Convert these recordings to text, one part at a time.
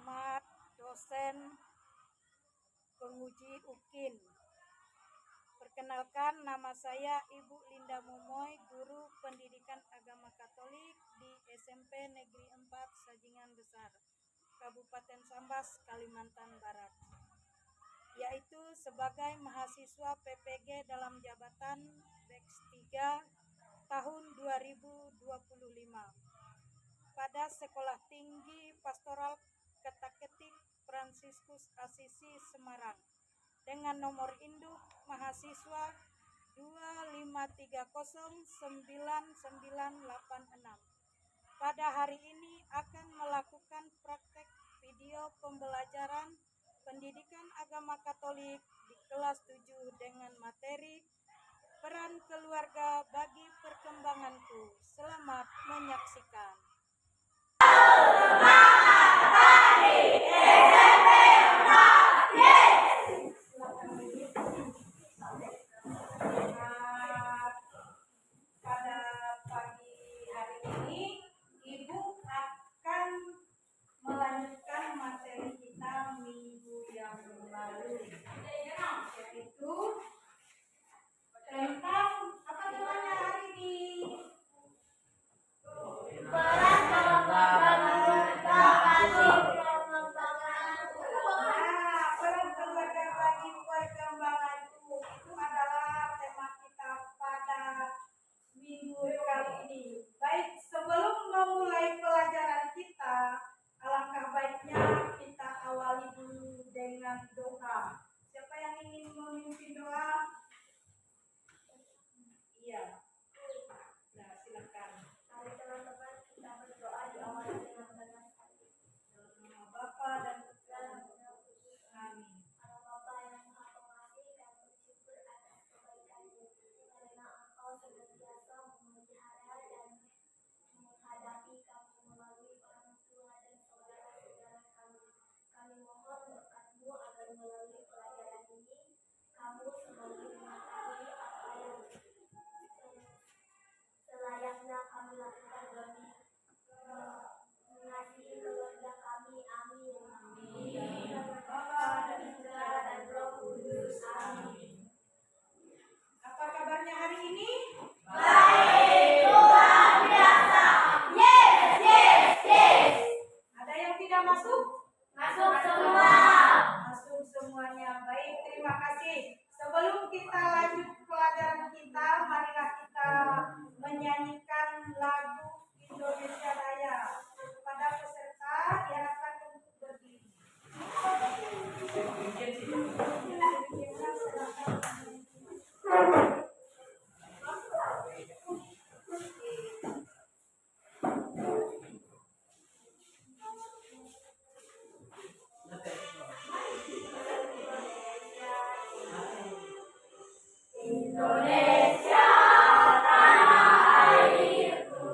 Camat, dosen, penguji UKIN. Perkenalkan, nama saya Ibu Linda Momoy, guru pendidikan agama Katolik di SMP Negeri 4 Sajingan Besar, Kabupaten Sambas, Kalimantan Barat, yaitu sebagai mahasiswa PPG dalam jabatan Batch 3 tahun 2025 pada Sekolah Tinggi Pastoral Ketak-Ketik Fransiskus Asisi Semarang dengan nomor induk mahasiswa 253099986. Pada hari ini akan melakukan praktek video pembelajaran pendidikan agama Katolik di kelas 7 dengan materi peran keluarga bagi perkembanganku. Selamat menyaksikan. Pada pagi hari ini, Ibu akan melanjutkan materi kita minggu yang lalu, yaitu tentang apa namanya hari ini? Peran keluarga bagi perkembanganku itu adalah tema kita pada minggu kali ini. Baik, sebelum memulai pelajaran kita, alangkah baiknya kita awali dulu dengan doa. Siapa yang ingin memimpin doa? Iya. Nah, silakan. Mari teman-teman kita berdoa diawali dengan Nama Bapa dan Putra dan Roh Kudus. Amin. Allah Bapa yang Maha Pengasih dan bersyukur atas kebaikan-Mu, karena Engkau senantiasa memelihara dan menghadapi kami melalui orang tua dan saudara-saudara kami. Kami mohon berkat-Mu agar melalui pelajaran ini Kamu semakin mengetahui apa yang selayaknya kami lakukan demi mengasihi keluarga kami. Amin. Bapa dan Putra dan Roh Kudus. Amin. Apa kabarnya hari ini? Baik, luar biasa. Yes. Ada yang tidak masuk? Masuk semua. Masuk semuanya. Baik, terima kasih. Sebelum kita lanjut pelajaran kita, marilah kita menyanyikan lagu Indonesia Raya. Pada peserta diharapkan untuk berdiri. Indonesia tanah airku,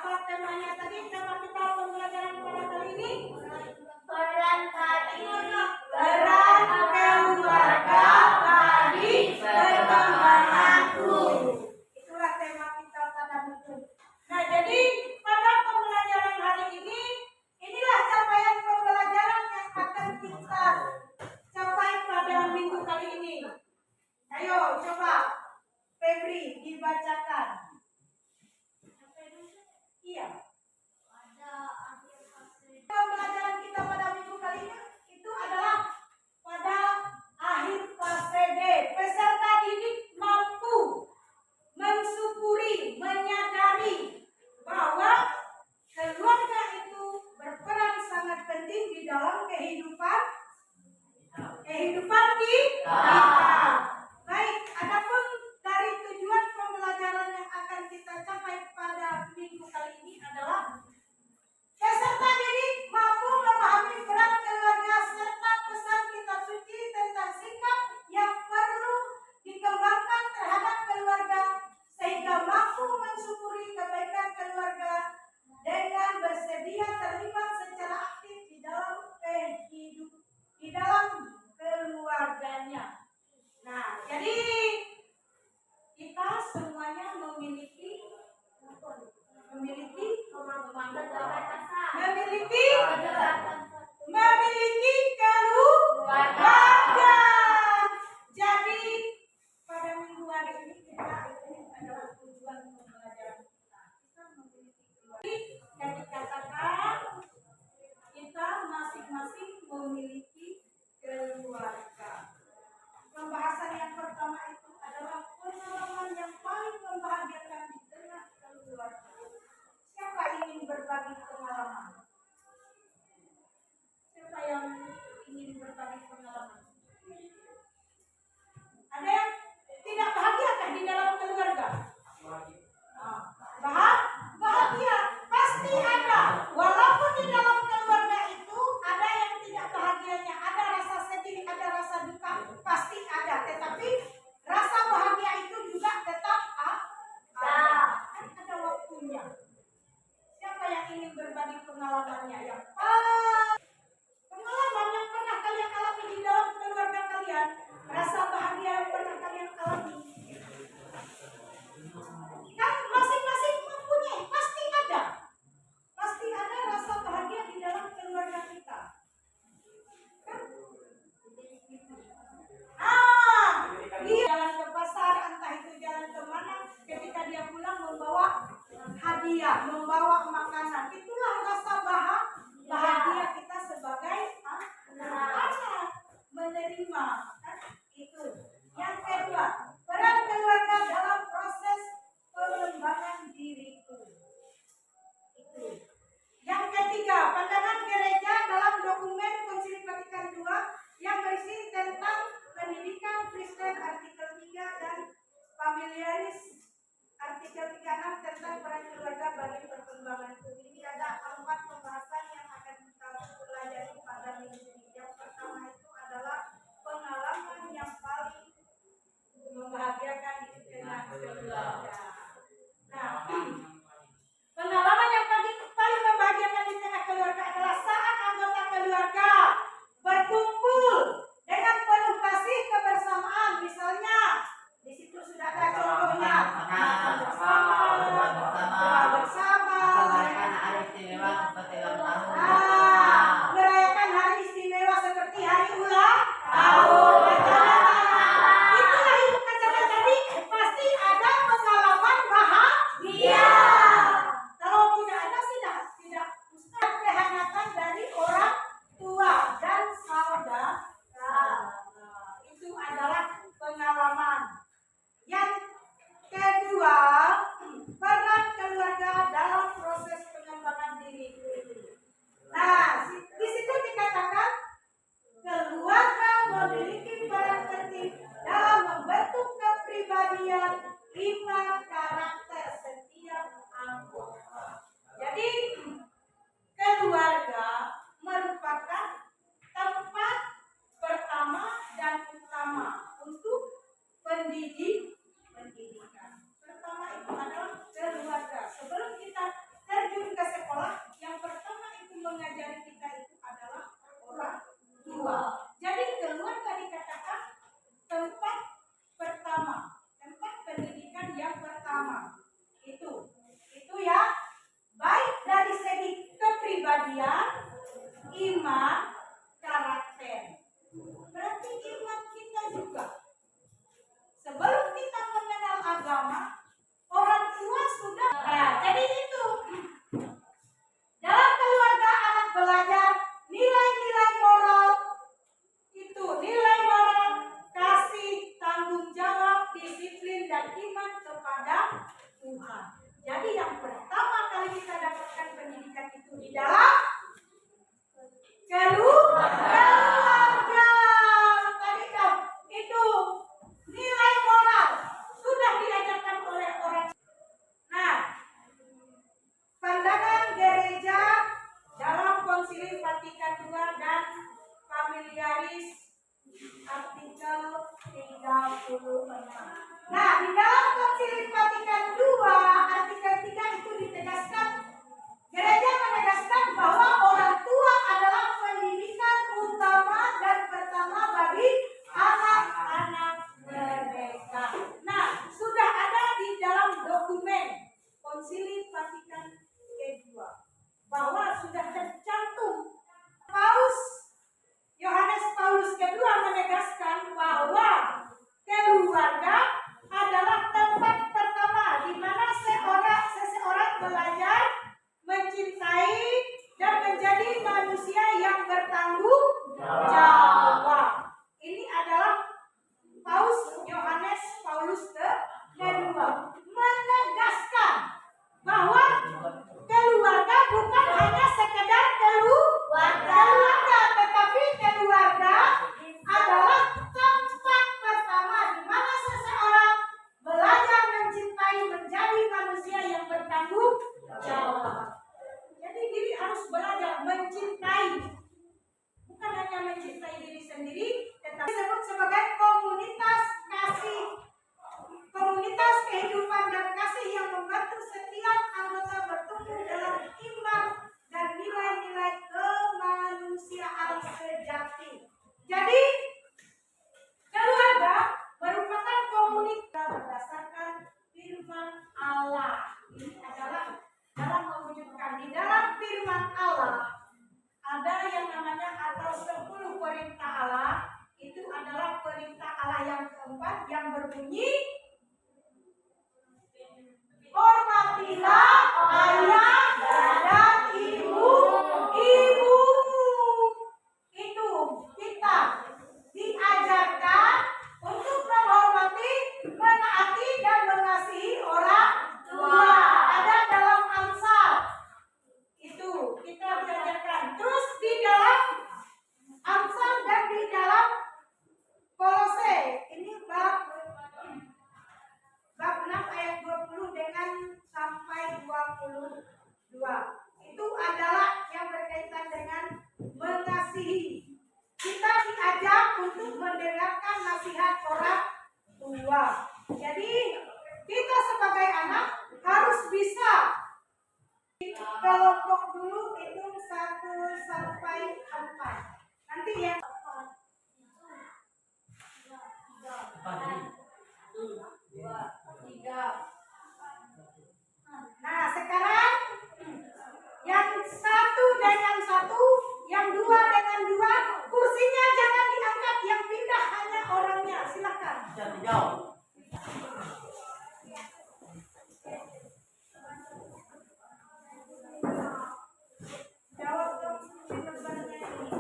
Apa temanya tadi? Tema kita pembelajaran pada kali ini? Peran bagi Peran keluarga bagi perkembangan tubuh. Itulah tema kita pada buku. Nah, jadi pada pembelajaran hari ini, inilah capaian pembelajaran yang akan kita capai pada minggu kali ini. Ayo, coba Febri dibacakan. Iya. Pembelajaran kita pada minggu kali ini itu adalah pada akhir fase D. Peserta didik mampu mensyukuri, menyadari bahwa keluarga itu berperan sangat penting di dalam kehidupan kita. Baik, adapun dari tujuan pembelajaran yang akan kita capai pada minggu kali ini adalah peserta didik mampu memahami peran keluarga serta pesan kitab suci tentang sikap yang perlu dikembangkan terhadap keluarga sehingga mampu mensyukuri kebaikan keluarga dengan bersedia terlibat secara aktif di dalam keluarganya. Nah, jadi kita semuanya memiliki keluarga. Jadi pada minggu hari ini ini adalah tujuan pembelajaran kita. Kita memiliki keluarga. Dan dikatakan kita masing-masing memiliki keluarga. Pembahasan yang pertama itu adalah pengalaman yang paling membahagiakan di tengah keluarga. Siapa ingin berbagi pengalaman? Siapa yang ingin berbagi pengalaman? Ada yang tidak bahagiakah di dalam keluarga? Bahagia pasti ada. Walaupun di dalam keluarga itu ada yang tidak bahagianya, ada rasa sedih, ada rasa duka, pasti ada. Tetapi rasa bahagia itu juga tetap ada. Kan ada waktunya. Siapa yang ingin berbagi pengalamannya? Pengalaman yang pernah kalian alami di dalam keluarga kalian, rasa bahagia yang pernah kalian alami. Kan masing-masing mempunyai, pasti ada rasa bahagia di dalam keluarga kita. Kan? Dia jalan ke pasar, entah itu jalan ke mana, ketika dia pulang membawa hadiah, membawa makanan. Itulah rasa bahagia kita sebagai anak menerima. Kan? Itu. Yang kedua, peran keluarga dalam proses pengembangan diriku. Itu. Yang ketiga, pandangan gereja dalam dokumen Konsili Vatikan II yang berisi tentang pendidikan Kristen artikel 3 dan familiaris artikel 36 tentang peran keluarga bagi perkembangan tubuh. Ini ada 4 pembahasan Nah, di dalam Konsili Vatikan II artikel 3 itu ditegaskan, gereja menegaskan bahwa orang tua adalah pendidikan utama dan pertama bagi anak-anak mereka. Nah, sudah ada di dalam dokumen Konsili Vatikan kedua bahwa sudah tercantum. Yohanes Paulus kedua menegaskan bahwa keluarga adalah tempat pertama di mana seseorang belajar, mencintai, dan menjadi manusia yang bertanggung jawab. Ini adalah Yohanes Paulus kedua menegaskan bahwa keluarga bukan hanya sekedar keluarga, tetapi keluarga adalah tempat pertama di mana seseorang belajar mencintai, menjadi manusia yang bertanggung jawab. Jadi diri harus belajar mencintai, bukan hanya mencintai diri sendiri, tetapi disebut sebagai komunitas kasih, komunitas kehidupan dan kasih yang membantu setiap anggota bertumbuh dalam iman dan nilai-nilai kemanusiaan sejati. Jadi keluarga merupakan komunitas berdasarkan firman Allah. Ini adalah dalam mewujudkan di dalam firman Allah ada yang namanya atau 10 perintah Allah. Itu adalah perintah Allah yang keempat yang berbunyi, hormatilah ayah dan ibumu. Itu kita diajarkan untuk menghormati, menaati, dan mengasihi orang tua. Ada dalam Amsal. Itu kita diajarkan. Terus di dalam Amsal dan di dalam Kolose. Ini bab 6 ayat 20 dengan sampai 22. Itu adalah yang berkaitan dengan mengasihi. Kita diajak untuk mendengarkan nasihat orang tua. Jadi kita sebagai anak harus bisa kelompok dulu itu 1 sampai 4. Nanti ya. Nah, sekarang yang 1 dengan 1, yang 2 dengan 2, kursinya jangan diangkat, yang pindah hanya orangnya. Silakan. Jawab dong jawabannya ini.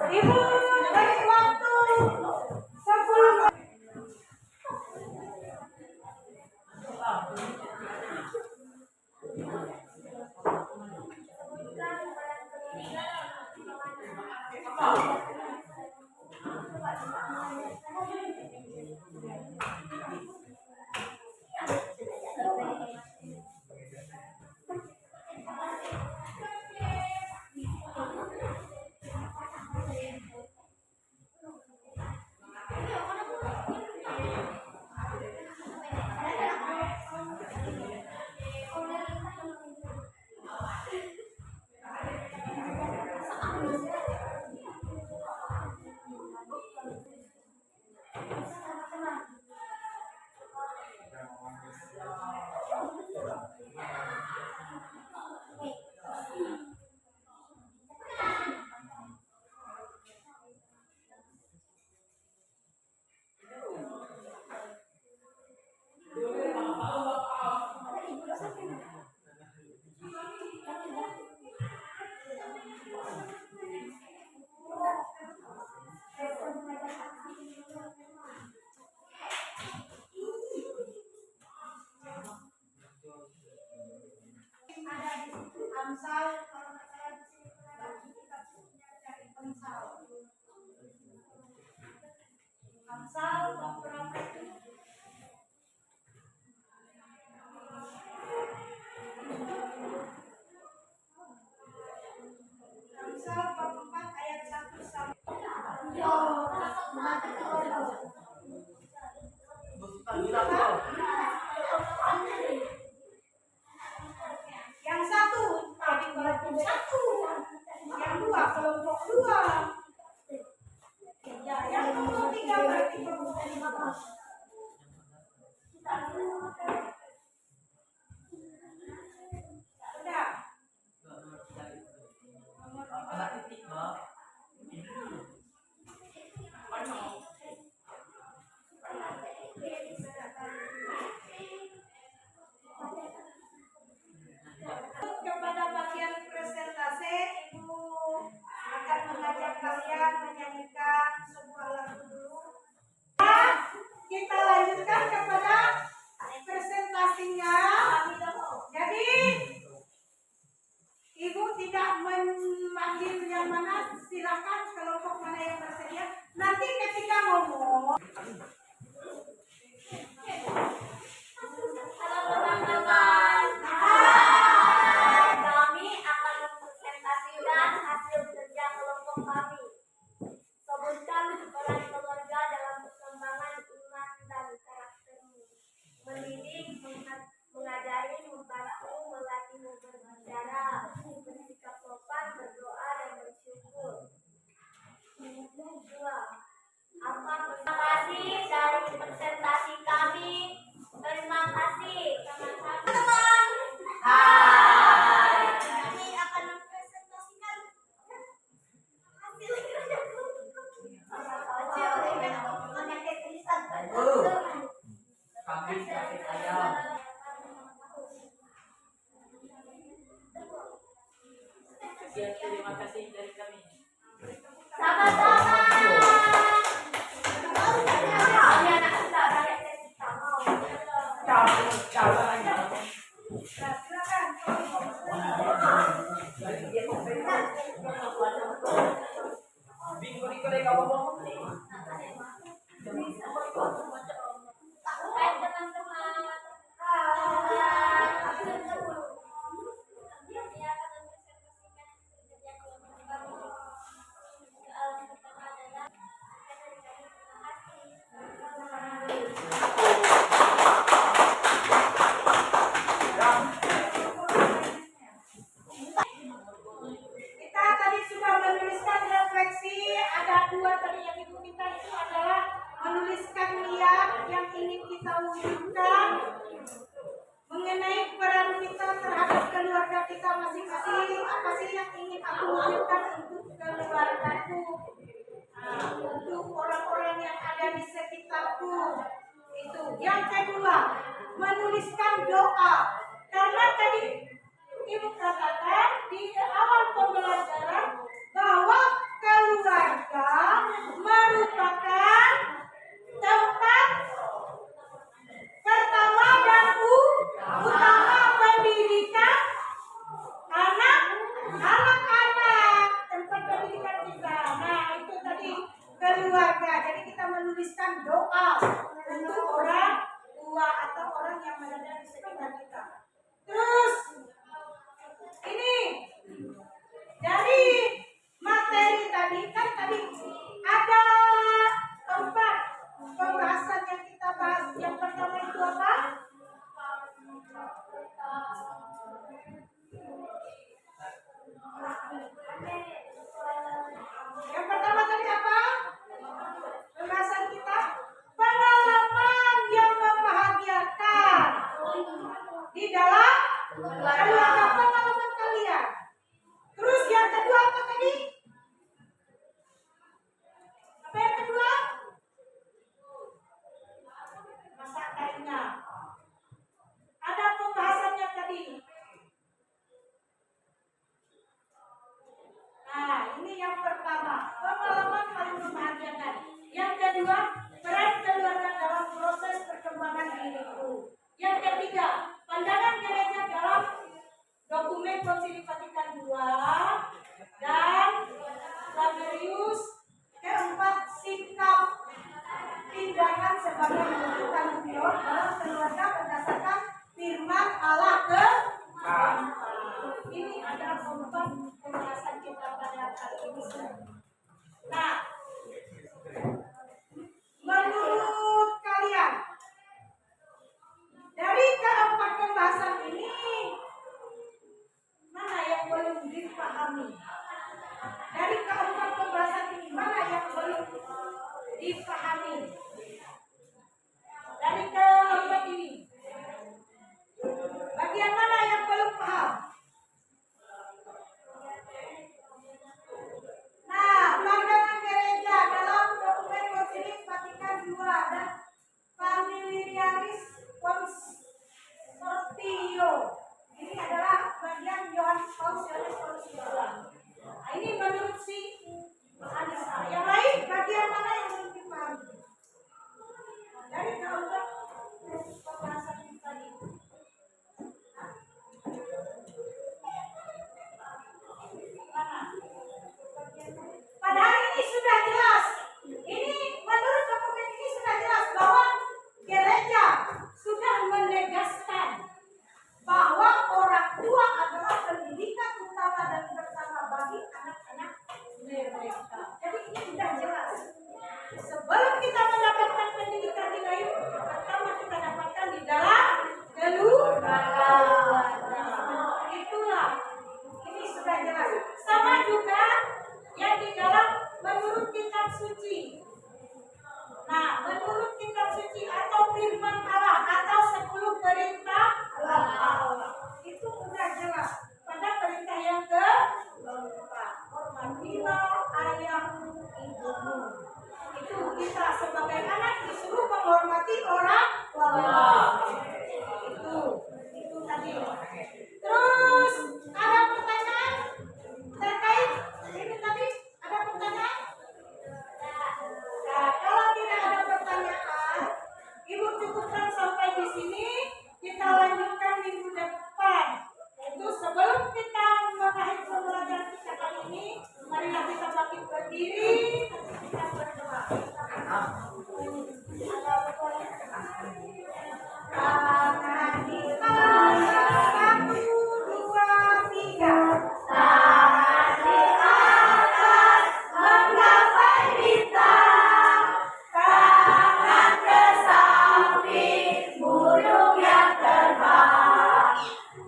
Ibu beri waktu 10 menit. Amsal, kalau nggak salah di sini lagi kita punya dari Amsal. Amsal bab berapa itu? Amsal bab 4 apa? Yang satu tadi kelompok satu, yang dua kelompok dua. Ya, yang kelompok tiga berarti kelompok lima. Sudah. Kepada bagian presentase, Ibu akan mengajak kalian menyanyikan sebuah lagu dulu. Kita lanjutkan kepada presentasinya. Jadi Ibu tidak memanggil yang mana, silakan kelompok mana yang bersedia. Nanti ketika ngomong. Halo teman-teman. Hai. Kami akan mempresentasikan hasil kerja kelompok kami. Sebutkan peran keluarga dalam perkembangan iman dan karaktermu. Mendidik, mengajari, membantu, melatihmu berbicara, bersikap sopan, berdoa, dan bersyukur. Dua. Terima kasih dari presentasi kami. Terima kasih teman-teman. Hai. Kami akan mempresentasikan hasil kerja Terima kasih dari kami. sama-sama. Ini anak kita banyak yang kita mau. Hai teman-teman. Ini akan mempresentasikan kerja kelompok kami. Soal pertama adalah Kita tadi sudah menuliskan refleksi. Ada dua tadi yang Ibu minta, itu adalah menuliskan niat yang ingin kita wujudkan mengenai peran kita terhadap keluarga kita masing-masing. Apa sih yang ingin aku wujudkan untuk keluargaku, untuk orang-orang yang ada di sekitarku. Itu. Yang kedua, menuliskan doa. Karena tadi Ibu katakan di awal pembelajaran bahwa keluarga merupakan tempat pertama dan utama pendidikan anak-anak, tempat pendidikan kita. Nah, itu tadi keluarga. Jadi kita menuliskan doa untuk orang tua atau orang yang berada di sekitar kita. Terus ini dari materi tadi kan tadi ada 4 pembahasan yang kita bahas. Yang pertama itu apa? Yang pertama tadi apa? Pembahasan kita pengalaman yang membahagiakan di dalam keluarga, pengalaman kalian. Terus yang kedua apa tadi? Apa yang kedua? Masa kainnya. Ada pembahasannya tadi. Nah, ini yang pertama, pengalaman paling membahagiakan. Yang kedua, peran keluarga dalam proses perkembangan diriku. Yang ketiga, pandangan gereja dalam dokumen Konsili Vatikan II. Dan Laberius. Keempat, sikap tindakan sebagai bentuk tanggung jawab dalam keluarga berdasarkan firman Allah ke. Ini adalah 4 pembahasan kita pada kali ini. Nah, menurut kalian sini, kita lanjutkan minggu depan. Yaitu sebelum kita mengakhiri pembelajaran kita kali ini, marilah kita bangkit berdiri, kita berdoa. Tangan di atas, 1, 2, 3. Tangan di atas, menggapai bintang. Tangan ke samping, burung yang terbang.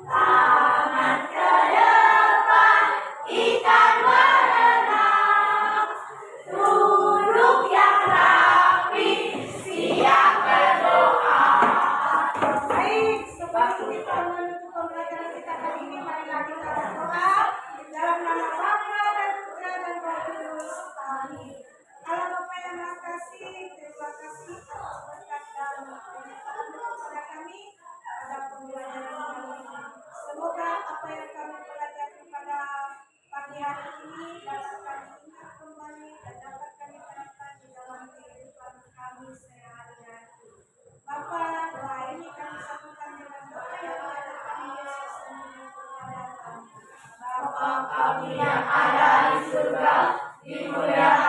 Tangan ke depan, ikan berenang. Duduk yang rapi, siap berdoa. Baik, sebelum kita menutup pembelajaran kita kali ini, marilah kita berdoa dalam nama Bapa dan Putra dan Roh Kudus. Amin. Allah Bapa yang Maha Kasih, terima kasih atas berkat dan penyertaan kepada kami pada pembelajaran kali ini. Semoga apa yang kami pelajari pada pagi hari ini dapat kami ingat kembali dan dapat kami terapkan di dalam kehidupan kami sehari-hari. Bapa, doa ini kami satukan dengan doa yang ada kami Yesus sendiri kepada kami. Bapa kami yang ada di surga, dimuliakan